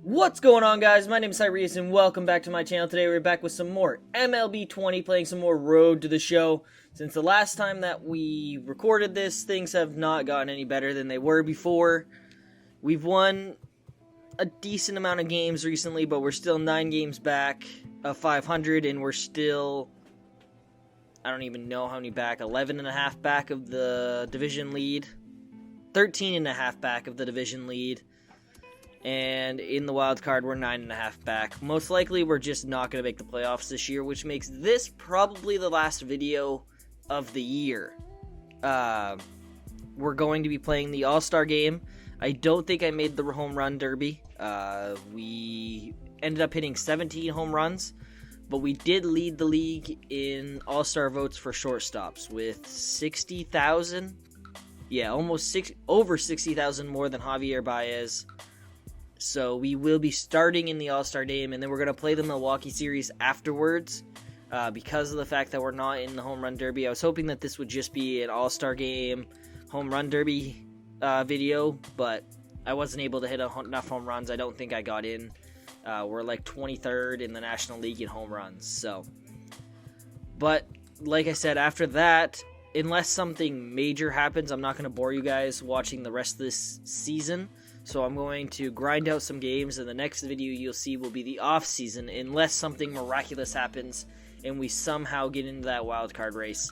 What's going on, guys? My name is Cyrus and welcome back to my channel. Today we're back with some more MLB 20, playing some more Road to the Show. Since the last time that we recorded this, things have not gotten any better than they were before. We've won a decent amount of games recently, but we're still 9 games back of 500, and we're still, I don't even know how many back, 11.5 back of the division lead, 13.5 back of the division lead. And in the wild card, we're 9.5 back. Most likely, we're just not going to make the playoffs this year, which makes this probably the last video of the year. We're going to be playing the All-Star game. I don't think I made the home run derby. We ended up hitting 17 home runs, but we did lead the league in All-Star votes for shortstops with 60,000. Yeah, over 60,000 more than Javier Baez. So we will be starting in the All-Star game, and then we're going to play the Milwaukee series afterwards because of the fact that we're not in the home run derby. I was hoping that this would just be an All-Star game home run derby video, but I wasn't able to hit enough home runs. I don't think I got in. We're like 23rd in the National League in home runs. But like I said, after that, unless something major happens, I'm not going to bore you guys watching the rest of this season. So I'm going to grind out some games, and the next video you'll see will be the off-season, unless something miraculous happens and we somehow get into that wild card race.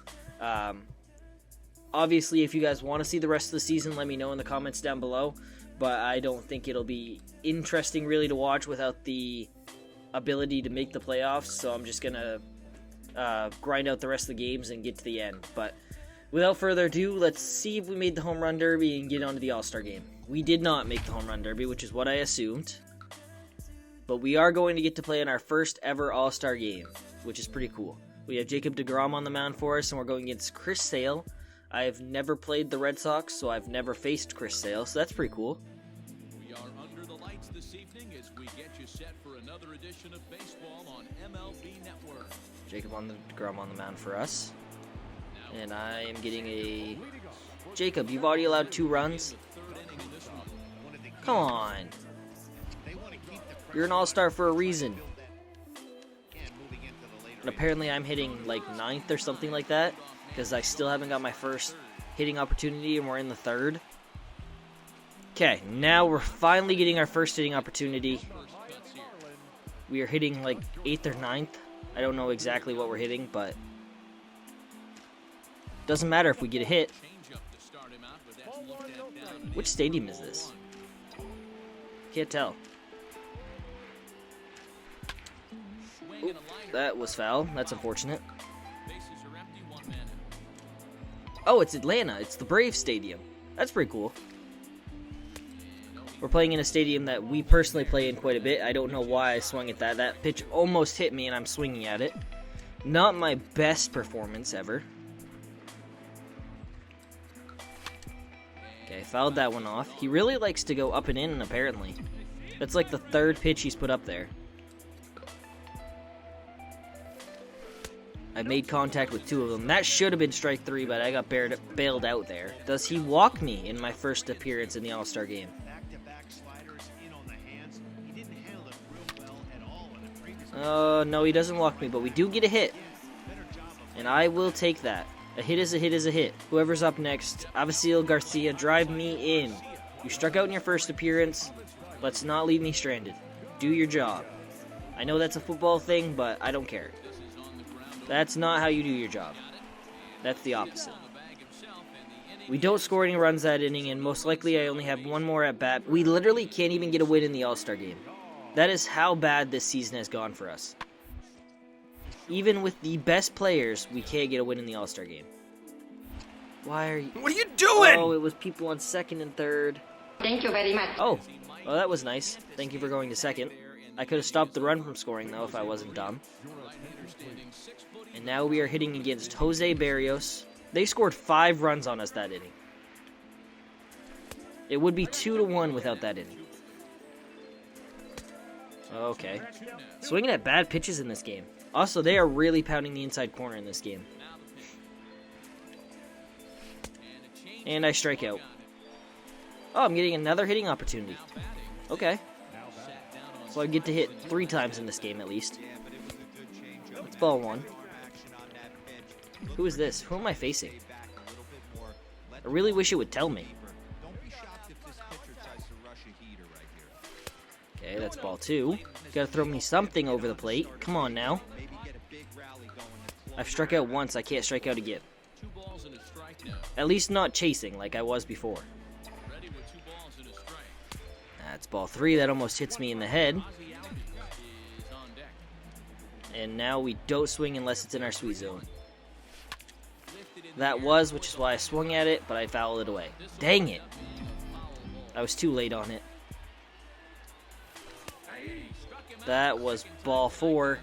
Obviously, if you guys want to see the rest of the season, let me know in the comments down below. But I don't think it'll be interesting really to watch without the ability to make the playoffs. So I'm just going to grind out the rest of the games and get to the end. But without further ado, let's see if we made the home run derby and get on to the All-Star game. We did not make the home run derby, which is what I assumed. But we are going to get to play in our first ever All-Star game, which is pretty cool. We have Jacob deGrom on the mound for us, and we're going against Chris Sale. I have never played the Red Sox, so I've never faced Chris Sale, so that's pretty cool. We are under the lights this evening as we get you set for another edition of baseball on MLB Network. Jacob deGrom on the mound for us. And I am getting a... Jacob, you've already allowed 2 runs. Come on. You're an all-star for a reason. And apparently I'm hitting like 9th or something like that, because I still haven't got my first hitting opportunity and we're in the 3rd. Okay, now we're finally getting our first hitting opportunity. We are hitting like 8th or 9th. I don't know exactly what we're hitting, but doesn't matter if we get a hit. Which stadium is this? Can't tell. Oop, that was foul. That's unfortunate. Oh, it's Atlanta. It's the Braves Stadium. That's pretty cool. We're playing in a stadium that we personally play in quite a bit. I don't know why I swung at that. That pitch almost hit me and I'm swinging at it. Not my best performance ever. Okay, fouled that one off. He really likes to go up and in, apparently. That's like the 3rd pitch he's put up there. I made contact with 2 of them. That should have been strike 3, but I got bailed out there. Does he walk me in my first appearance in the All-Star game? No, he doesn't walk me, but we do get a hit. And I will take that. A hit is a hit is a hit. Whoever's up next, Avisail Garcia, drive me in. You struck out in your first appearance. Let's not leave me stranded. Do your job. I know that's a football thing, but I don't care. That's not how you do your job. That's the opposite. We don't score any runs that inning, and most likely I only have 1 more at bat. We literally can't even get a win in the All-Star game. That is how bad this season has gone for us. Even with the best players, we can't get a win in the All-Star game. Why are you... What are you doing? Oh, it was people on 2nd and 3rd. Thank you very much. Oh, well, that was nice. Thank you for going to 2nd. I could have stopped the run from scoring, though, if I wasn't dumb. And now we are hitting against Jose Barrios. They scored 5 runs on us that inning. It would be 2-1 without that inning. Okay. Swinging at bad pitches in this game. Also, they are really pounding the inside corner in this game. And I strike out. Oh, I'm getting another hitting opportunity. Okay. So I get to hit 3 times in this game at least. That's ball 1. Who is this? Who am I facing? I really wish it would tell me. Okay, that's ball 2. Gotta throw me something over the plate. Come on now. I've struck out once, I can't strike out again. At least not chasing like I was before. That's ball 3, that almost hits me in the head. And now we don't swing unless it's in our sweet zone. That was, which is why I swung at it, but I fouled it away. Dang it. I was too late on it. That was ball 4.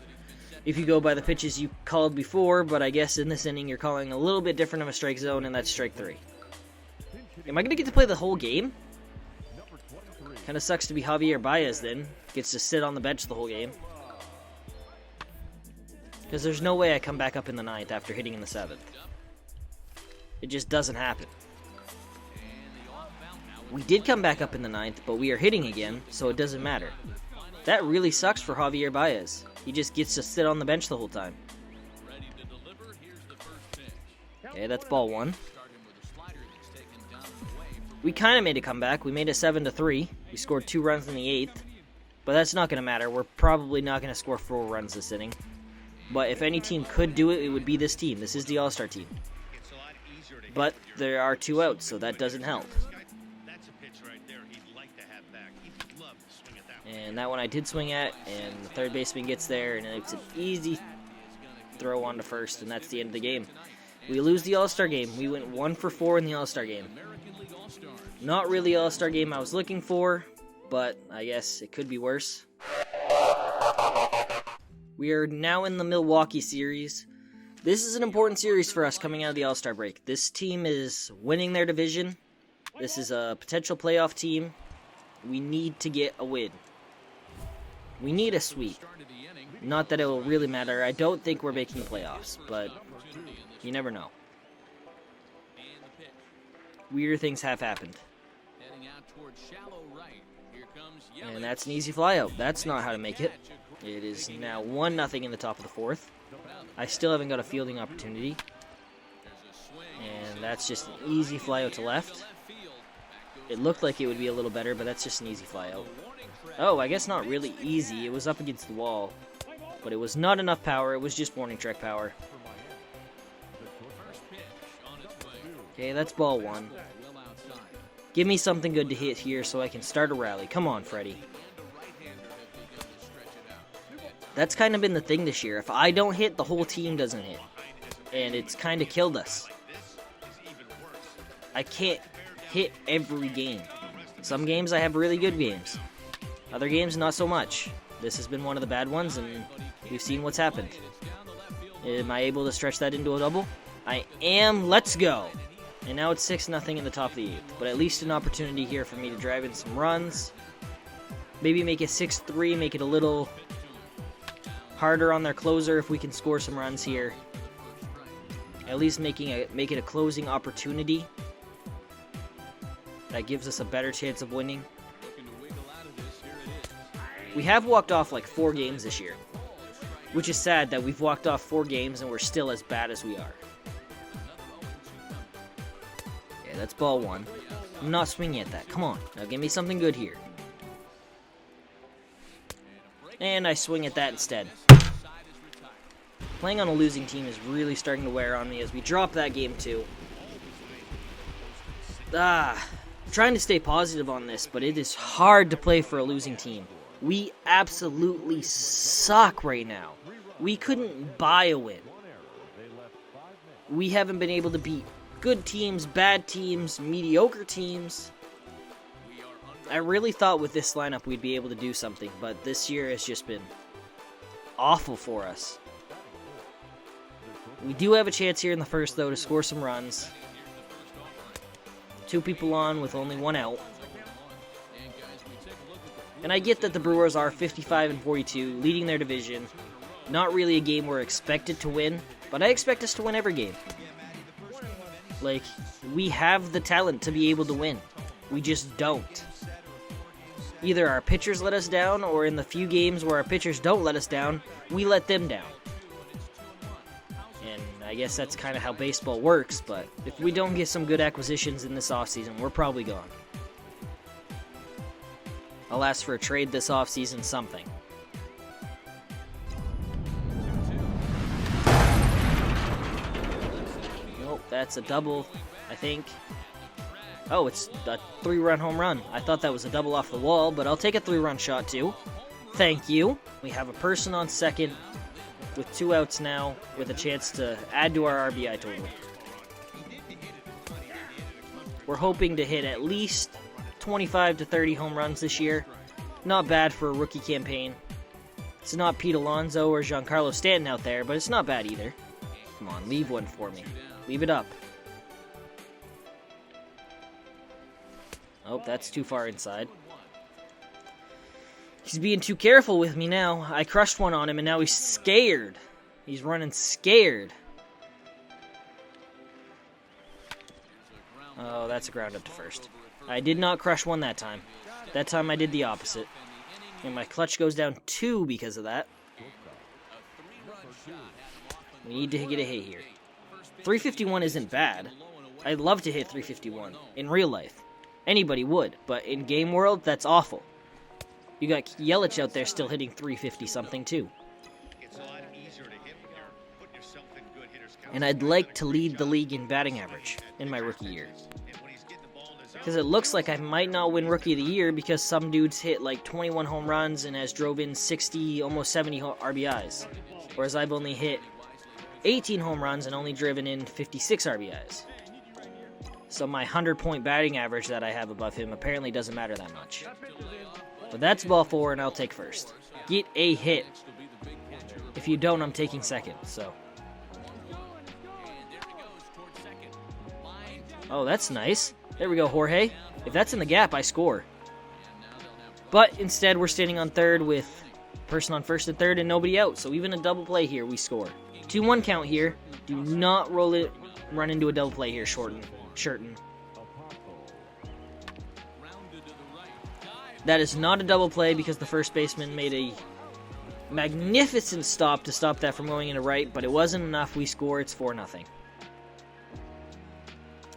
If you go by the pitches you called before, but I guess in this inning you're calling a little bit different of a strike zone, and that's strike 3. Am I going to get to play the whole game? Kind of sucks to be Javier Baez then. Gets to sit on the bench the whole game. Because there's no way I come back up in the 9th after hitting in the 7th. It just doesn't happen. We did come back up in the 9th, but we are hitting again, so it doesn't matter. That really sucks for Javier Baez. He just gets to sit on the bench the whole time. Okay, that's ball 1. We kind of made a comeback. We made it 7-3. We scored 2 runs in the 8th. But that's not going to matter. We're probably not going to score 4 runs this inning. But if any team could do it, it would be this team. This is the All-Star team. But there are 2 outs, so that doesn't help. And that one I did swing at, and the third baseman gets there, and it's an easy throw on to first, and that's the end of the game. We lose the All-Star game. We went 1 for 4 in the All-Star game. Not really All-Star game I was looking for, but I guess it could be worse. We are now in the Milwaukee series. This is an important series for us coming out of the All-Star break. This team is winning their division. This is a potential playoff team. We need to get a win. We need a sweep. Not that it will really matter. I don't think we're making the playoffs, but you never know. Weirder things have happened. And that's an easy flyout. That's not how to make it. It is now 1-0 in the top of the 4th. I still haven't got a fielding opportunity. And that's just an easy flyout to left. It looked like it would be a little better, but that's just an easy flyout. Oh, I guess not really easy. It was up against the wall. But it was not enough power. It was just warning track power. Okay, that's ball 1. Give me something good to hit here so I can start a rally. Come on, Freddie. That's kind of been the thing this year. If I don't hit, the whole team doesn't hit. And it's kind of killed us. I can't hit every game. Some games I have really good games. Other games, not so much. This has been one of the bad ones, and we've seen what's happened. Am I able to stretch that into a double? I am. Let's go. And now it's 6-0 in the top of the 8th. But at least an opportunity here for me to drive in some runs. Maybe make it 6-3, make it a little harder on their closer if we can score some runs here. At least make it a closing opportunity. That gives us a better chance of winning. We have walked off like 4 games this year, which is sad that we've walked off 4 games and we're still as bad as we are. Yeah, that's ball 1. I'm not swinging at that. Come on. Now give me something good here. And I swing at that instead. Playing on a losing team is really starting to wear on me as we drop that game too. I'm trying to stay positive on this, but it is hard to play for a losing team. We absolutely suck right now. We couldn't buy a win. We haven't been able to beat good teams, bad teams, mediocre teams. I really thought with this lineup we'd be able to do something, but this year has just been awful for us. We do have a chance here in the first, though, to score some runs. 2 people on with only 1 out. And I get that the Brewers are 55-42, leading their division. Not really a game we're expected to win, but I expect us to win every game. We have the talent to be able to win. We just don't. Either our pitchers let us down, or in the few games where our pitchers don't let us down, we let them down. And I guess that's kind of how baseball works, but if we don't get some good acquisitions in this offseason, we're probably gone. I'll ask for a trade this offseason, something. Nope, that's a double, I think. Oh, it's a 3-run home run. I thought that was a double off the wall, but I'll take a 3-run shot too. Thank you. We have a person on second with 2 outs now, with a chance to add to our RBI total. We're hoping to hit at least 25 to 30 home runs this year. Not bad for a rookie campaign. It's not Pete Alonso or Giancarlo Stanton out there, but it's not bad either. Come on, leave one for me. Leave it up. Oh, that's too far inside. He's being too careful with me now. I crushed one on him, and now he's scared. He's running scared. Oh, that's a ground up to first. I did not crush one that time. That time I did the opposite. And my clutch goes down 2 because of that. We need to get a hit here. 351 isn't bad. I'd love to hit 351 in real life. Anybody would, but in game world, that's awful. You got Yelich out there still hitting 350 something too. And I'd like to lead the league in batting average in my rookie year. Because it looks like I might not win Rookie of the Year because some dudes hit like 21 home runs and has drove in 60, almost 70 RBIs. Whereas I've only hit 18 home runs and only driven in 56 RBIs. So my 100-point batting average that I have above him apparently doesn't matter that much. But that's ball 4, and I'll take first. Get a hit. If you don't, I'm taking second, so. Oh, that's nice. There we go, Jorge. If that's in the gap, I score. But instead, we're standing on third with person on first and third and nobody out. So even a double play here, we score. 2-1 count here. Do not run into a double play here, Shurton. That is not a double play because the first baseman made a magnificent stop to stop that from going into right, but it wasn't enough. We score. It's 4-0.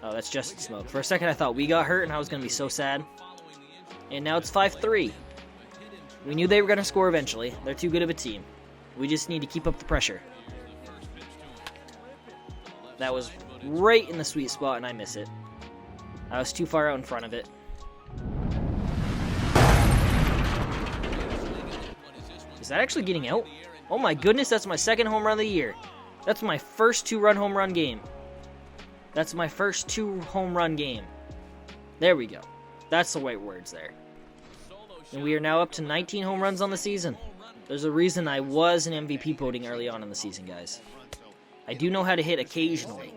Oh, that's Justin Smoke. For a second, I thought we got hurt, and I was going to be so sad. And now it's 5-3. We knew they were going to score eventually. They're too good of a team. We just need to keep up the pressure. That was right in the sweet spot, and I miss it. I was too far out in front of it. Is that actually getting out? Oh my goodness, that's my second home run of the year. That's my first 2-run home run game. That's my first 2-home run game. There we go. That's the right words there. And we are now up to 19 home runs on the season. There's a reason I was in MVP voting early on in the season, guys. I do know how to hit occasionally.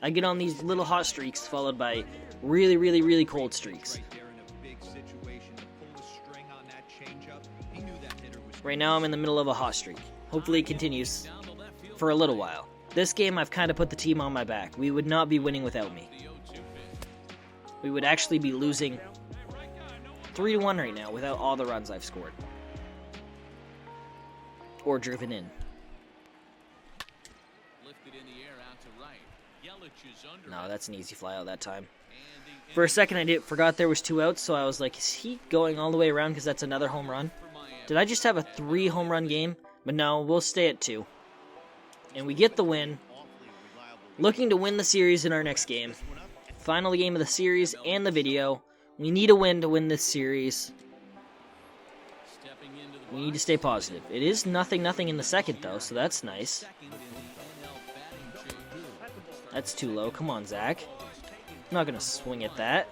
I get on these little hot streaks followed by really, really, really cold streaks. Right now I'm in the middle of a hot streak. Hopefully it continues for a little while. This game I've kind of put the team on my back. We would not be winning without me. We would actually be losing 3-1 right now without all the runs I've scored. Or driven in. No, that's an easy fly out that time. For a second I forgot there was 2 outs, so I was like, is he going all the way around because that's another home run? Did I just have a 3 home run game? But no, we'll stay at 2. And we get the win. Looking to win the series in our next game. Final game of the series and the video. We need a win to win this series. We need to stay positive. It is 0-0 in the second, though, so that's nice. That's too low. Come on, Zach. I'm not going to swing at that.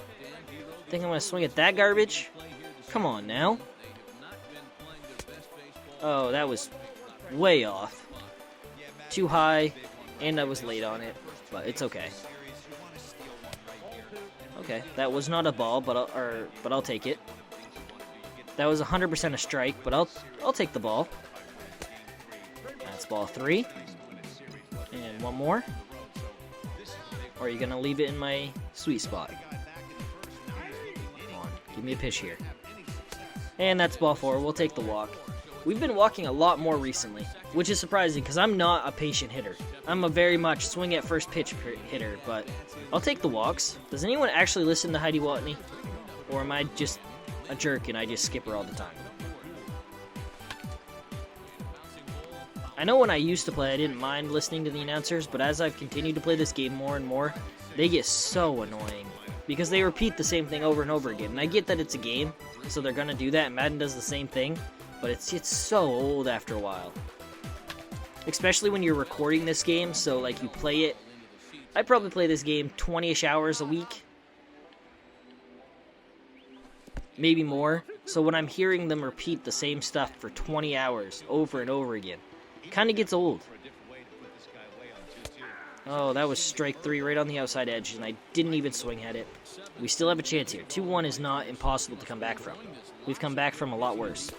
Think I'm going to swing at that garbage? Come on, now. Oh, that was way off. Too high, and I was late on it, but it's okay. Okay, that was not a ball, but I'll take it. That was 100% a strike, but I'll take the ball. That's ball 3. And one more. Or are you gonna leave it in my sweet spot? Come on, give me a pitch here. And that's ball 4. We'll take the walk. We've been walking a lot more recently, which is surprising because I'm not a patient hitter. I'm a very much swing at first pitch hitter, but I'll take the walks. Does anyone actually listen to Heidi Watney? Or am I just a jerk and I just skip her all the time? I know when I used to play, I didn't mind listening to the announcers, but as I've continued to play this game more and more, they get so annoying because they repeat the same thing over and over again. And I get that it's a game, so they're going to do that, and Madden does the same thing, but it's so old after a while. Especially when you're recording this game, so like you play it. I probably play this game 20-ish hours a week. Maybe more. So when I'm hearing them repeat the same stuff for 20 hours over and over again, it kind of gets old. Oh, that was strike 3 right on the outside edge, and I didn't even swing at it. We still have a chance here. 2-1 is not impossible to come back from. We've come back from a lot worse.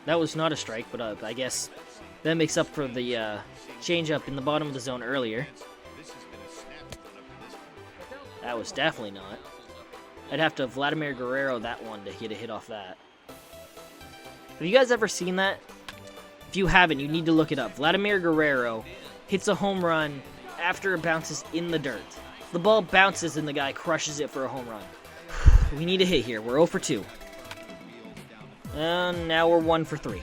That was not a strike, but I guess that makes up for the change-up in the bottom of the zone earlier. That was definitely not. I'd have to Vladimir Guerrero that one to get a hit off that. Have you guys ever seen that? If you haven't, you need to look it up. Vladimir Guerrero hits a home run after it bounces in the dirt. The ball bounces and the guy crushes it for a home run. We need a hit here. We're 0 for 2. And now we're 1 for 3.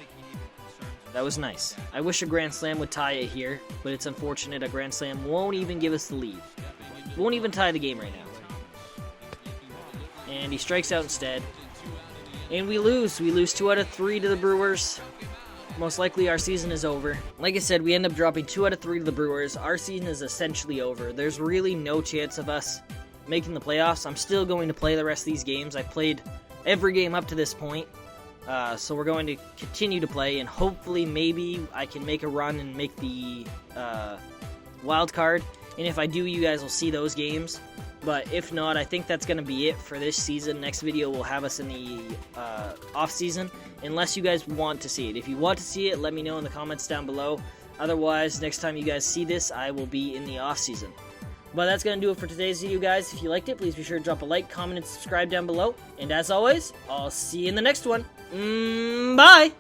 That was nice. I wish a Grand Slam would tie it here, but it's unfortunate a Grand Slam won't even give us the lead. Won't even tie the game right now. And he strikes out instead. And we lose. We lose 2 out of 3 to the Brewers. Most likely our season is over. Like I said, we end up dropping 2 out of 3 to the Brewers. Our season is essentially over. There's really no chance of us making the playoffs. I'm still going to play the rest of these games. I've played every game up to this point. So we're going to continue to play, and hopefully maybe I can make a run and make the wild card. And if I do, you guys will see those games. But if not, I think that's going to be it for this season. Next video will have us in the off-season, unless you guys want to see it. If you want to see it, let me know in the comments down below. Otherwise, next time you guys see this, I will be in the off-season. But that's going to do it for today's video, guys. If you liked it, please be sure to drop a like, comment, and subscribe down below. And as always, I'll see you in the next one. Bye!